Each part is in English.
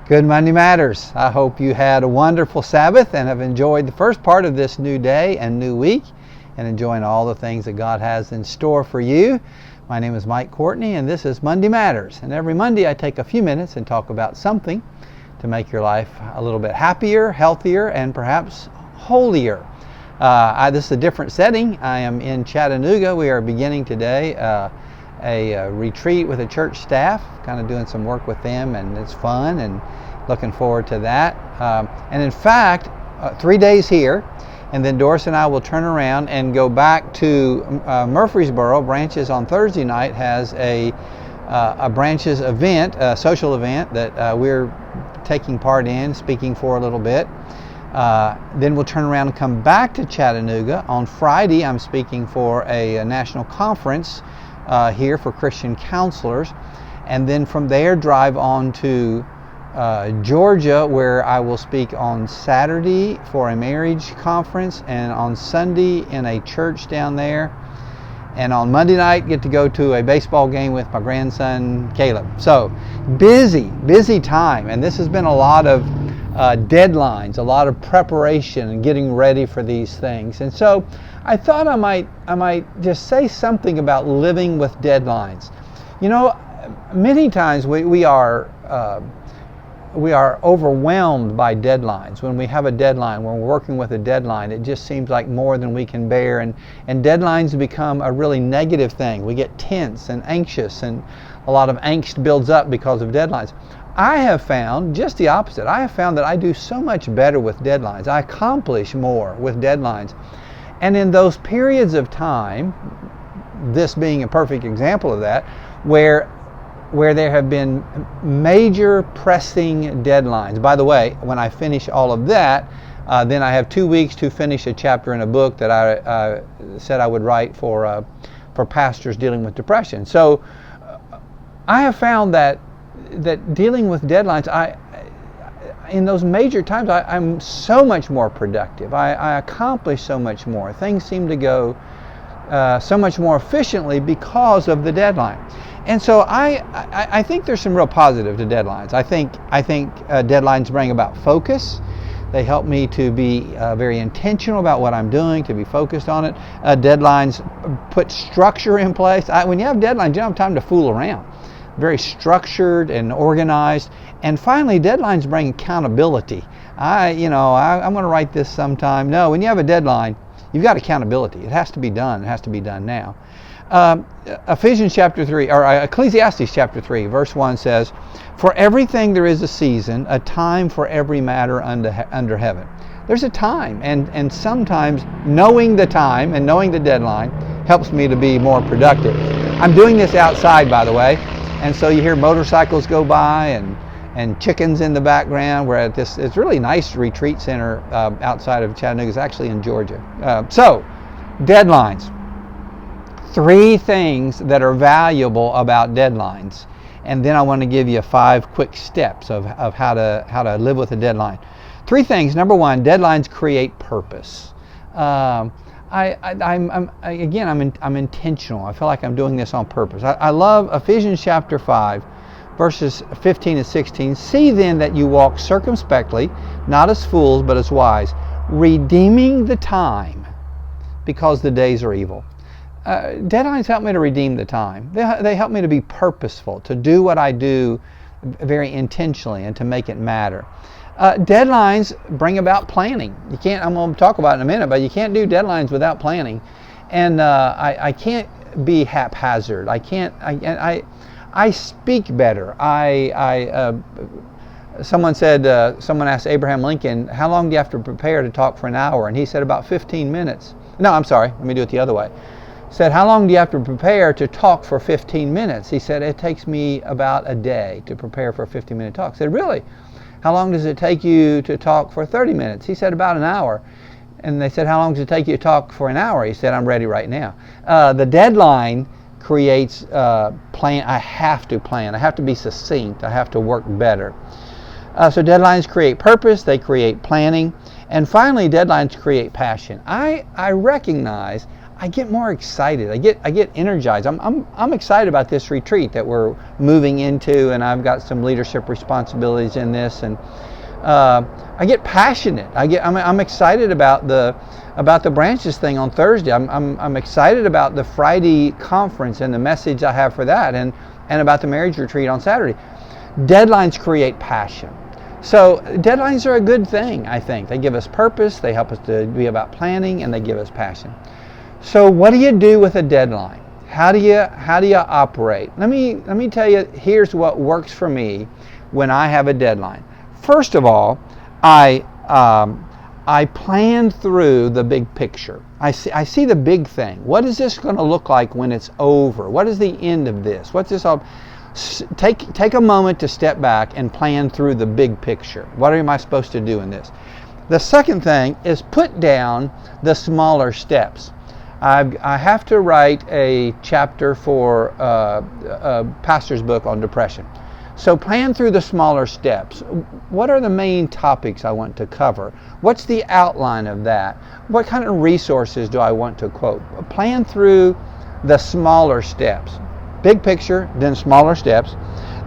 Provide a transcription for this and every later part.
Good Monday Matters. I hope you had a wonderful Sabbath and have enjoyed the first part of this new day and new week and enjoying all the things that God has in store for you. My name is Mike Courtney and this is Monday Matters. And every Monday I take a few minutes and talk about something to make your life a little bit happier, healthier, and perhaps holier. This is a different setting. I am in Chattanooga. We are beginning today a retreat with a church staff, kind of doing some work with them, and it's fun and looking forward to that. And in fact, 3 days here, and then Doris and I will turn around and go back to Murfreesboro. Branches on Thursday night has a Branches event, a social event that we're taking part in, speaking for a little bit. Then we'll turn around and come back to Chattanooga. On Friday, I'm speaking for a national conference here for Christian counselors, and then from there drive on to Georgia, where I will speak on Saturday for a marriage conference, and on Sunday in a church down there, and on Monday night get to go to a baseball game with my grandson Caleb. So busy time, and this has been a lot of deadlines, a lot of preparation and getting ready for these things. And so I thought I might just say something about living with deadlines. You know, many times we are overwhelmed by deadlines. When we have a deadline, when we're working with a deadline, it just seems like more than we can bear, and deadlines become a really negative thing. We get tense and anxious, and a lot of angst builds up because of deadlines. I have found just the opposite. I have found that I do so much better with deadlines. I accomplish more with deadlines. And in those periods of time, this being a perfect example of that, where there have been major pressing deadlines. By the way, when I finish all of that, then I have 2 weeks to finish a chapter in a book that I said I would write for pastors dealing with depression. So I have found that dealing with deadlines, in those major times, I'm so much more productive. I accomplish so much more. Things seem to go so much more efficiently because of the deadline. And so I think there's some real positive to deadlines. I think deadlines bring about focus. They help me to be very intentional about what I'm doing, to be focused on it. Deadlines put structure in place. When you have deadlines, you don't have time to fool around. Very structured and organized. And finally, deadlines bring accountability. I'm going to write this sometime. No, when you have a deadline, you've got accountability. It has to be done. It has to be done now. Ecclesiastes chapter 3, verse 1 says, "For everything there is a season, a time for every matter under heaven." There's a time, and sometimes knowing the time and knowing the deadline helps me to be more productive. I'm doing this outside, by the way, and so you hear motorcycles go by and chickens in the background. We're at it's really nice retreat center outside of Chattanooga. It's actually in Georgia. So, deadlines. 3 things that are valuable about deadlines, and then I want to give you 5 quick steps of how to live with a deadline. 3 things. Number 1, deadlines create purpose. I'm intentional. I feel like I'm doing this on purpose. I love Ephesians chapter 5, verses 15 and 16. "See then that you walk circumspectly, not as fools, but as wise, redeeming the time, because the days are evil." Deadlines help me to redeem the time. They help me to be purposeful, to do what I do very intentionally, and to make it matter. Deadlines bring about planning. I'm going to talk about it in a minute, but you can't do deadlines without planning. And I can't be haphazard. I speak better. Someone asked Abraham Lincoln, "How long do you have to prepare to talk for an hour?" And he said, "About 15 minutes. No, I'm sorry. Let me do it the other way. Said, "How long do you have to prepare to talk for 15 minutes? He said, "It takes me about a day to prepare for a 15-minute talk. I said, "Really? How long does it take you to talk for 30 minutes? He said, "About an hour. And they said, "How long does it take you to talk for an hour?" He said, "I'm ready right now." The deadline creates plan. I have to plan. I have to be succinct. I have to work better. So deadlines create purpose. They create planning. And finally, deadlines create passion. I recognize I get more excited. I get energized. I'm excited about this retreat that we're moving into, and I've got some leadership responsibilities in this, and I get passionate. I'm excited about the branches thing on Thursday. I'm excited about the Friday conference and the message I have for that, and about the marriage retreat on Saturday. Deadlines create passion. So deadlines are a good thing, I think. They give us purpose, they help us to be about planning, and they give us passion. So what do you do with a deadline? How do you operate? Let me tell you, here's what works for me when I have a deadline. First of all, I plan through the big picture. I see the big thing. What is this going to look like when it's over? What is the end of this? What's this all? Take a moment to step back and plan through the big picture. What am I supposed to do in this? The second thing is put down the smaller steps. I have to write a chapter for a pastor's book on depression. So plan through the smaller steps. What are the main topics I want to cover? What's the outline of that? What kind of resources do I want to quote? Plan through the smaller steps. Big picture, then smaller steps.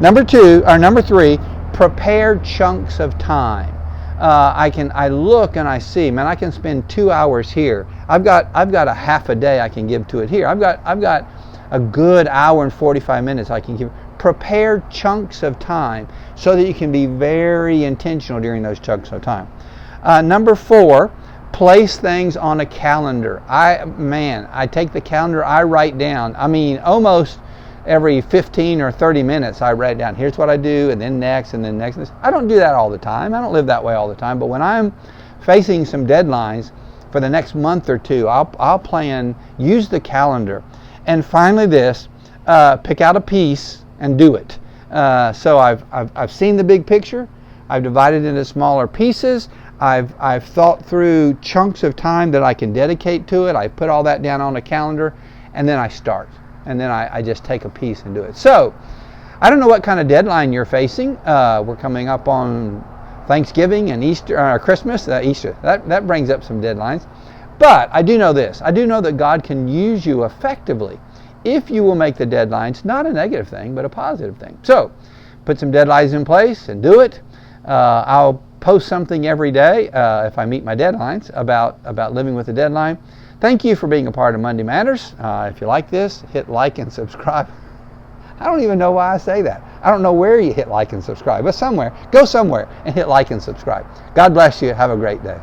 Number three, prepare chunks of time. I look and I see, man, I can spend 2 hours here. I've got a half a day I can give to it here. I've got a good hour and 45 minutes I can give. Prepare chunks of time so that you can be very intentional during those chunks of time. Number 4, place things on a calendar. I take the calendar, I write down. Almost every 15 or 30 minutes I write down, here's what I do, and then next, and then next. I don't do that all the time. I don't live that way all the time. But when I'm facing some deadlines for the next month or two, I'll plan, use the calendar. And finally this, pick out a piece and do it. So I've seen the big picture. I've divided it into smaller pieces. I've thought through chunks of time that I can dedicate to it. I put all that down on a calendar, and then I start. And then I just take a piece and do it. So, I don't know what kind of deadline you're facing. We're coming up on Thanksgiving and Easter, Christmas, Easter. That brings up some deadlines. But I do know this. I do know that God can use you effectively if you will make the deadlines not a negative thing, but a positive thing. So, put some deadlines in place and do it. I'll post something every day if I meet my deadlines about living with a deadline. Thank you for being a part of Monday Matters. If you like this, hit like and subscribe. I don't even know why I say that. I don't know where you hit like and subscribe, but go somewhere and hit like and subscribe. God bless you. Have a great day.